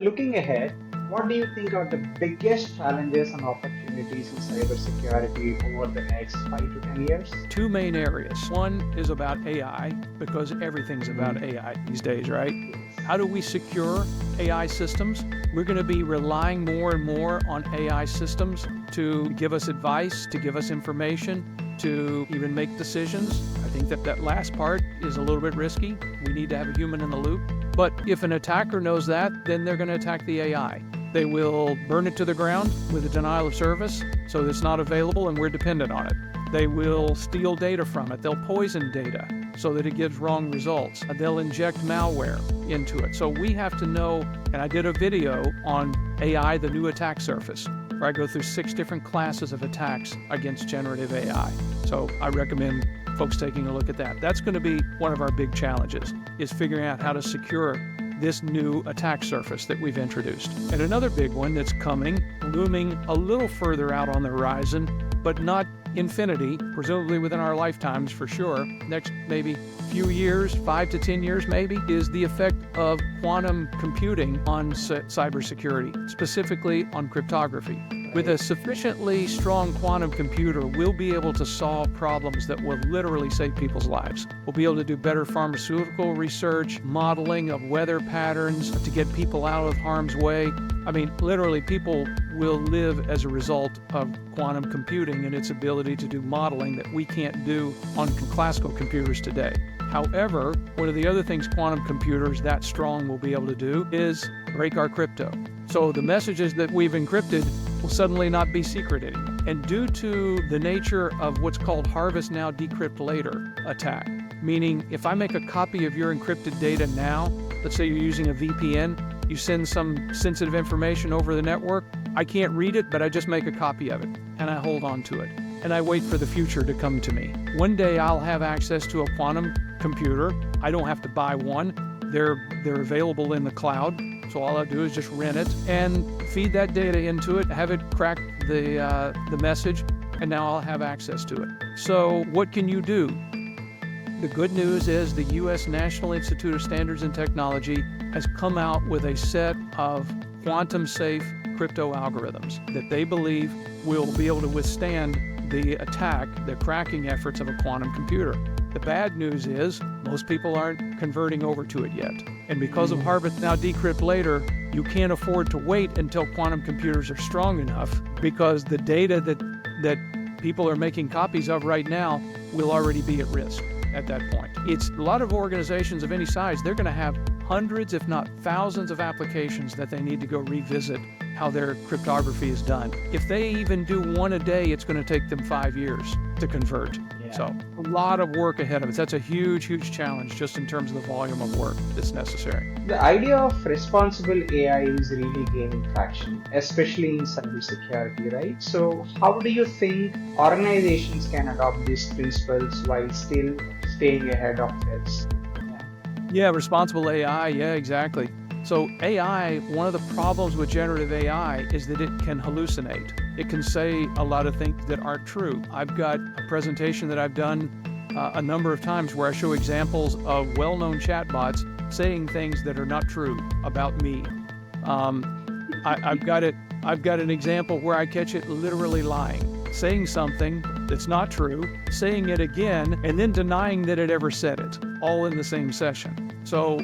Looking ahead, what do you think are the biggest challenges and opportunities in cybersecurity over the next 5 to 10 years? Two main areas. One is about AI, because everything's about Mhm. AI these days, right? Yes. How do we secure AI systems? We're going to be relying more and more on AI systems to give us advice, to give us information, to even make decisions. I think that last part is a little bit risky. We need to have a human in the loop. But if an attacker knows that, then they're going to attack the AI. They will burn it to the ground with a denial of service so it's not available and we're dependent on it. They will steal data from it. They'll poison data so that it gives wrong results. They'll inject malware into it. So we have to know, and I did a video on AI, the new attack surface, where I go through 6 different classes of attacks against generative AI. So I recommend folks taking a look at that. That's going to be one of our big challenges, is figuring out how to secure this new attack surface that we've introduced. And another big one that's coming, looming a little further out on the horizon, but not infinity, presumably within our lifetimes for sure, next maybe few years, 5 to 10 years maybe, is the effect of quantum computing on cybersecurity, specifically on cryptography. With a sufficiently strong quantum computer, we'll be able to solve problems that will literally save people's lives. We'll be able to do better pharmaceutical research, modeling of weather patterns to get people out of harm's way. I mean, literally, people will live as a result of quantum computing and its ability to do modeling that we can't do on classical computers today. However, one of the other things quantum computers that strong will be able to do is break our crypto. So the messages that we've encrypted will suddenly not be secret anymore. And due to the nature of what's called harvest now, decrypt later attack, meaning if I make a copy of your encrypted data now, let's say you're using a VPN, you send some sensitive information over the network, I can't read it, but I just make a copy of it and I hold on to it. And I wait for the future to come to me. One day I'll have access to a quantum computer. I don't have to buy one. They're available in the cloud. So all I do is just rent it and feed that data into it, have it crack the message, and now I'll have access to it. So what can you do? The good news is the U.S. National Institute of Standards and Technology has come out with a set of quantum-safe crypto algorithms that they believe will be able to withstand the attack, the cracking efforts of a quantum computer. The bad news is most people aren't converting over to it yet. And because of harvest now, decrypt later, you can't afford to wait until quantum computers are strong enough, because the data that people are making copies of right now will already be at risk at that point. It's a lot of organizations of any size, they're going to have hundreds, if not thousands of applications that they need to go revisit how their cryptography is done. If they even do one a day, it's going to take them 5 years to convert. Yeah. So a lot of work ahead of us. That's a huge, huge challenge just in terms of the volume of work that's necessary. The idea of responsible AI is really gaining traction, especially in cybersecurity, right? So, how do you think organizations can adopt these principles while still staying ahead of threats? Yeah, responsible AI. Yeah, exactly. So AI, one of the problems with generative AI is that it can hallucinate. It can say a lot of things that aren't true. I've got a presentation that I've done a number of times where I show examples of well-known chatbots saying things that are not true about me. I've got an example where I catch it literally lying, saying something that's not true, saying it again, and then denying that it ever said it, all in the same session. So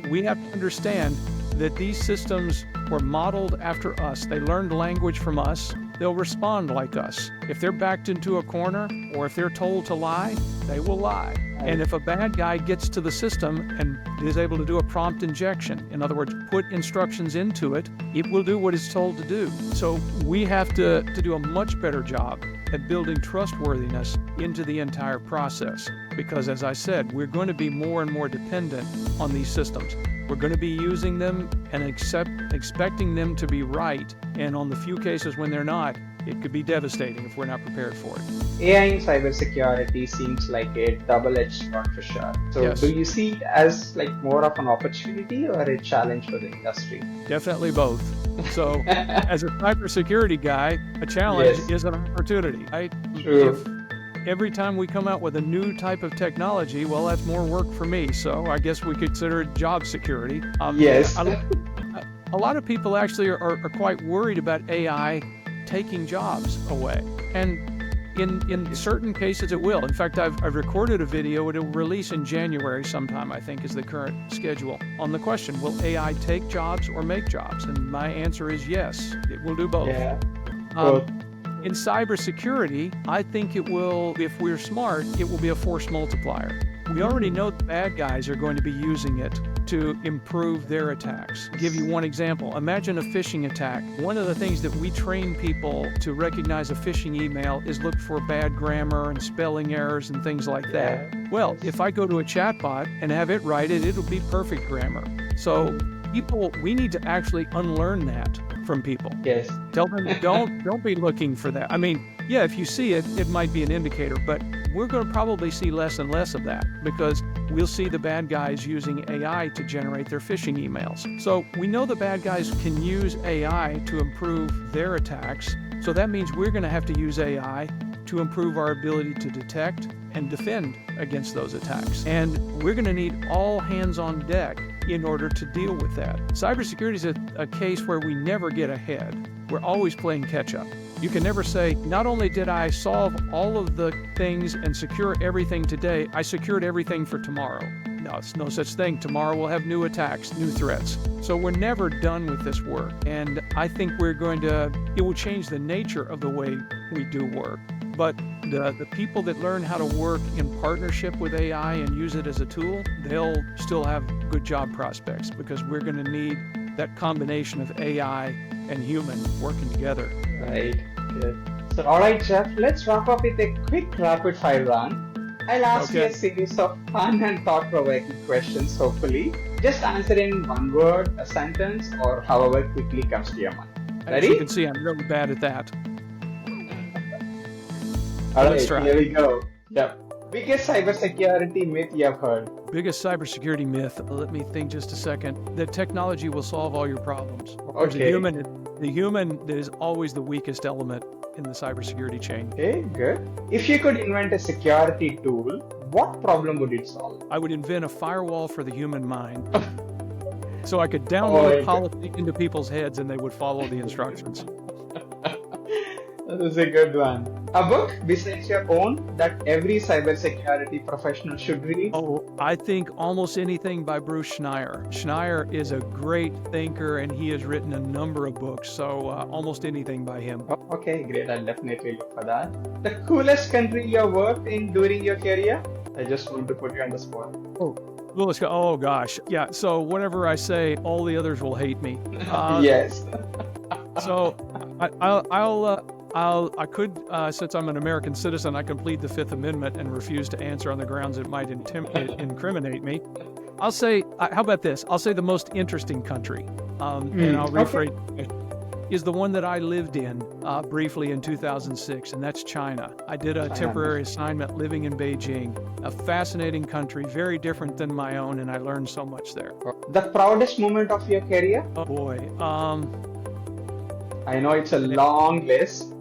we have to understand that these systems were modeled after us. They learned language from us. They'll respond like us. If they're backed into a corner or if they're told to lie, they will lie. And if a bad guy gets to the system and is able to do a prompt injection, in other words, put instructions into it, it will do what it's told to do. So we have to do a much better job at building trustworthiness into the entire process. Because as I said, we're going to be more and more dependent on these systems. We're going to be using them and expecting them to be right. And on the few cases when they're not, it could be devastating if we're not prepared for it. AI in cybersecurity seems like a double-edged sword for sure. So, Yes. do you see it as like more of an opportunity or a challenge for the industry? Definitely both. So as a cybersecurity guy, a challenge Yes. is an opportunity, right? True. If every time we come out with a new type of technology, well, that's more work for me. So I guess we consider it job security. Yes. a lot of people actually are quite worried about AI taking jobs away. And in certain cases it will. In fact, I've recorded a video. It will release in January sometime, I think, is the current schedule, on the question, will AI take jobs or make jobs? And my answer is yes, it will do both. Yeah. Um, in cybersecurity, I think it will, if we're smart, it will be a force multiplier. We already know the bad guys are going to be using it to improve their attacks. I'll give you one example. Imagine a phishing attack. One of the things that we train people to recognize a phishing email is look for bad grammar and spelling errors and things like that. Well, if I go to a chatbot and have it write it, it'll be perfect grammar. So we need to actually unlearn that from people. Yes. Tell them, don't be looking for that. I mean, yeah, if you see it, it might be an indicator, but we're going to probably see less and less of that because we'll see the bad guys using AI to generate their phishing emails. So we know the bad guys can use AI to improve their attacks. So that means we're going to have to use AI to improve our ability to detect and defend against those attacks. And we're going to need all hands on deck in order to deal with that. Cybersecurity is a case where we never get ahead. We're always playing catch up. You can never say, not only did I solve all of the things and secure everything today, I secured everything for tomorrow. No, it's no such thing. Tomorrow we'll have new attacks, new threats. So we're never done with this work. And I think it will change the nature of the way we do work. But the people that learn how to work in partnership with AI and use it as a tool, they'll still have good job prospects because we're going to need that combination of AI and human working together. Right. Good. So, all right, Jeff, let's wrap up with a quick rapid fire round. I'll ask you a series of fun and thought-provoking questions, hopefully. Just answer in one word, a sentence, or however quickly comes to your mind. Ready? As you can see, I'm really bad at that. All right, here we go. Yep. Biggest cybersecurity myth you have heard? Biggest cybersecurity myth, let me think just a second, that technology will solve all your problems. Okay. The human is always the weakest element in the cybersecurity chain. Okay, good. If you could invent a security tool, what problem would it solve? I would invent a firewall for the human mind. So I could download policy into people's heads and they would follow the instructions. That is a good one. A book besides your own that every cybersecurity professional should read? Oh, I think almost anything by Bruce Schneier. Schneier is a great thinker and he has written a number of books, so almost anything by him. Oh, okay, great. I'll definitely look for that. The coolest country you worked in during your career? I just want to put you on the spot. Oh gosh. Yeah, so whatever I say, all the others will hate me. Yes. So I could, since I'm an American citizen, I can plead the Fifth Amendment and refuse to answer on the grounds it might incriminate me. I'll say, how about this? I'll say the most interesting country, and I'll rephrase it, is the one that I lived in briefly in 2006, and that's China. I did a temporary assignment living in Beijing, a fascinating country, very different than my own, and I learned so much there. The proudest moment of your career? Oh boy. I know it's a long list.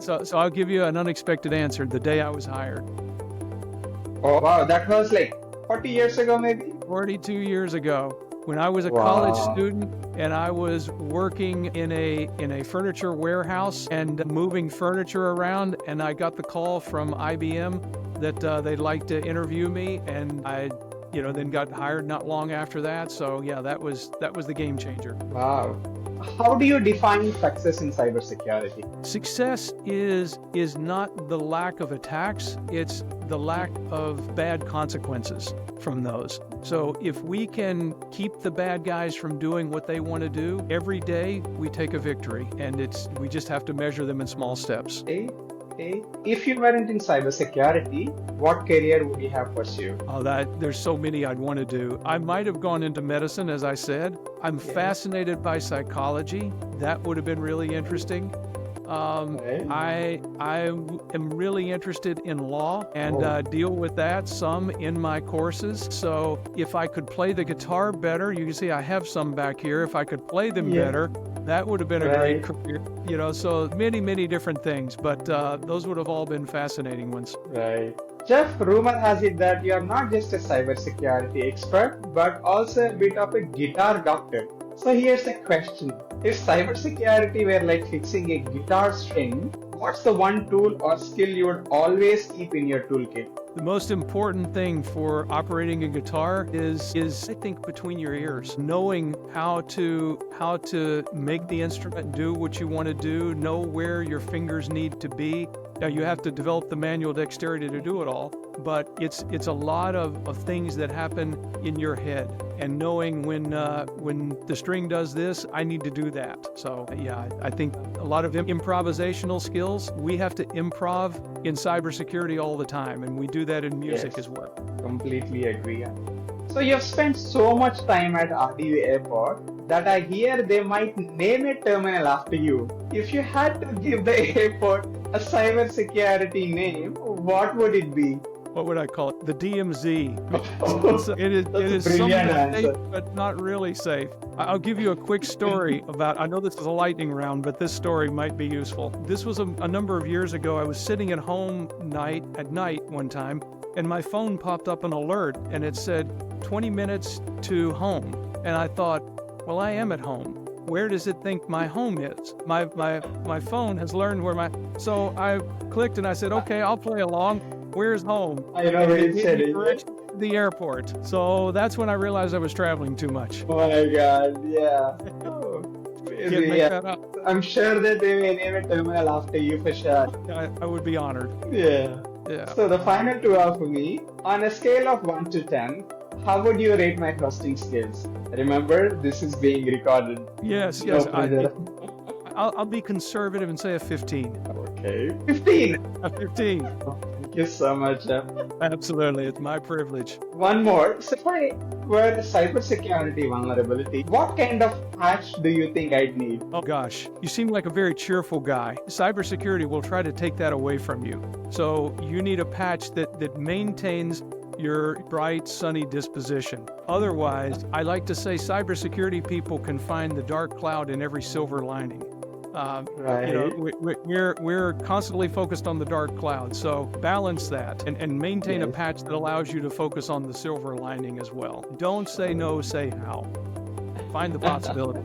So I'll give you an unexpected answer. The day I was hired. Oh wow, that was like 40 years ago maybe? 42 years ago, when I was a college student and I was working in a furniture warehouse and moving furniture around, and I got the call from IBM that they'd like to interview me, and I then got hired not long after that. So yeah, that was the game changer. Wow. How do you define success in cybersecurity? Success is not the lack of attacks, it's the lack of bad consequences from those. So if we can keep the bad guys from doing what they want to do, every day we take a victory, and we just have to measure them in small steps. Okay. If you weren't in cybersecurity, what career would you have pursued? There's so many I'd want to do. I might have gone into medicine, as I said. I'm fascinated by psychology. That would have been really interesting. I am really interested in law and deal with that some in my courses. So if I could play the guitar better, you can see I have some back here. If I could play them better, that would have been a great career. So many different things, but those would have all been fascinating ones. Right. Jeff, rumor has it that you are not just a cybersecurity expert, but also a bit of a guitar doctor. So here's the question. If cybersecurity were like fixing a guitar string, what's the one tool or skill you would always keep in your toolkit? The most important thing for operating a guitar is I think between your ears, knowing how to make the instrument do what you want to do, know where your fingers need to be. Now you have to develop the manual dexterity to do it all, but it's a lot of things that happen in your head, and knowing when the string does this, I need to do that. So yeah, I think a lot of improvisational skills. We have to improv in cybersecurity all the time, and we do that in music Yes. as well. Completely agree. So you've spent so much time at RDU Airport that I hear they might name a terminal after you. If you had to give the airport a cybersecurity name, what would it be? What would I call it? The DMZ. It That's is a brilliant somewhat safe, answer. but not really safe. I'll give you a quick story about, I know this is a lightning round, but this story might be useful. This was a number of years ago. I was sitting at home at night one time, and my phone popped up an alert, and it said 20 minutes to home. And I thought, well, I am at home. Where does it think my home is? My phone has learned where so I clicked and I said, okay, I'll play along. Where's home? I know And where it it gave said me it. directions to the airport. So that's when I realized I was traveling too much. Oh my god, yeah. Oh, Can't crazy, make yeah. that up. I'm sure that they may name a terminal after you for sure. I would be honored. Yeah. Yeah. So the final two are for me. On a scale of 1 to 10, how would you rate my hosting skills? Remember, this is being recorded. Yes, No yes. pressure. I'll be conservative and say a 15. Okay. 15. A 15. Thank you so much, Jeff. Absolutely. It's my privilege. One more. So if I were a cybersecurity vulnerability, what kind of patch do you think I'd need? Oh gosh, you seem like a very cheerful guy. Cybersecurity will try to take that away from you. So you need a patch that maintains your bright, sunny disposition. Otherwise, I like to say cybersecurity people can find the dark cloud in every silver lining. Right. We're constantly focused on the dark cloud, so balance that and maintain a Yes. patch that allows you to focus on the silver lining as well. Don't say no, say how. Find the possibilities.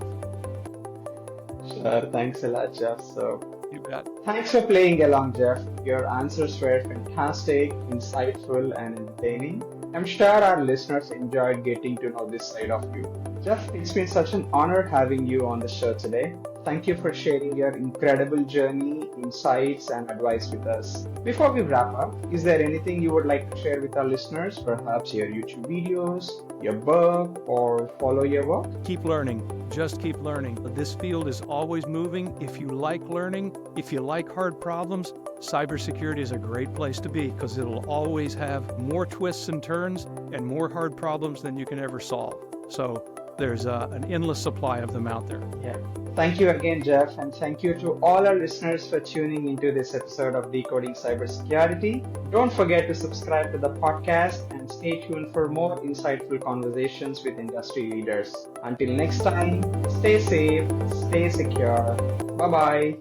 Sure. Thanks a lot, Jeff. So You bet. thanks for playing along, Jeff. Your answers were fantastic, insightful, and entertaining. I'm sure our listeners enjoyed getting to know this side of you. Jeff, it's been such an honor having you on the show today. Thank you for sharing your incredible journey, insights, and advice with us. Before we wrap up, is there anything you would like to share with our listeners? Perhaps your YouTube videos, your book, or follow your work? Keep learning. Just keep learning. This field is always moving. If you like learning, if you like hard problems, cybersecurity is a great place to be because it'll always have more twists and turns and more hard problems than you can ever solve. So there's an endless supply of them out there. Yeah. Thank you again, Jeff, and thank you to all our listeners for tuning into this episode of Decoding Cybersecurity. Don't forget to subscribe to the podcast and stay tuned for more insightful conversations with industry leaders. Until next time, stay safe, stay secure. Bye-bye.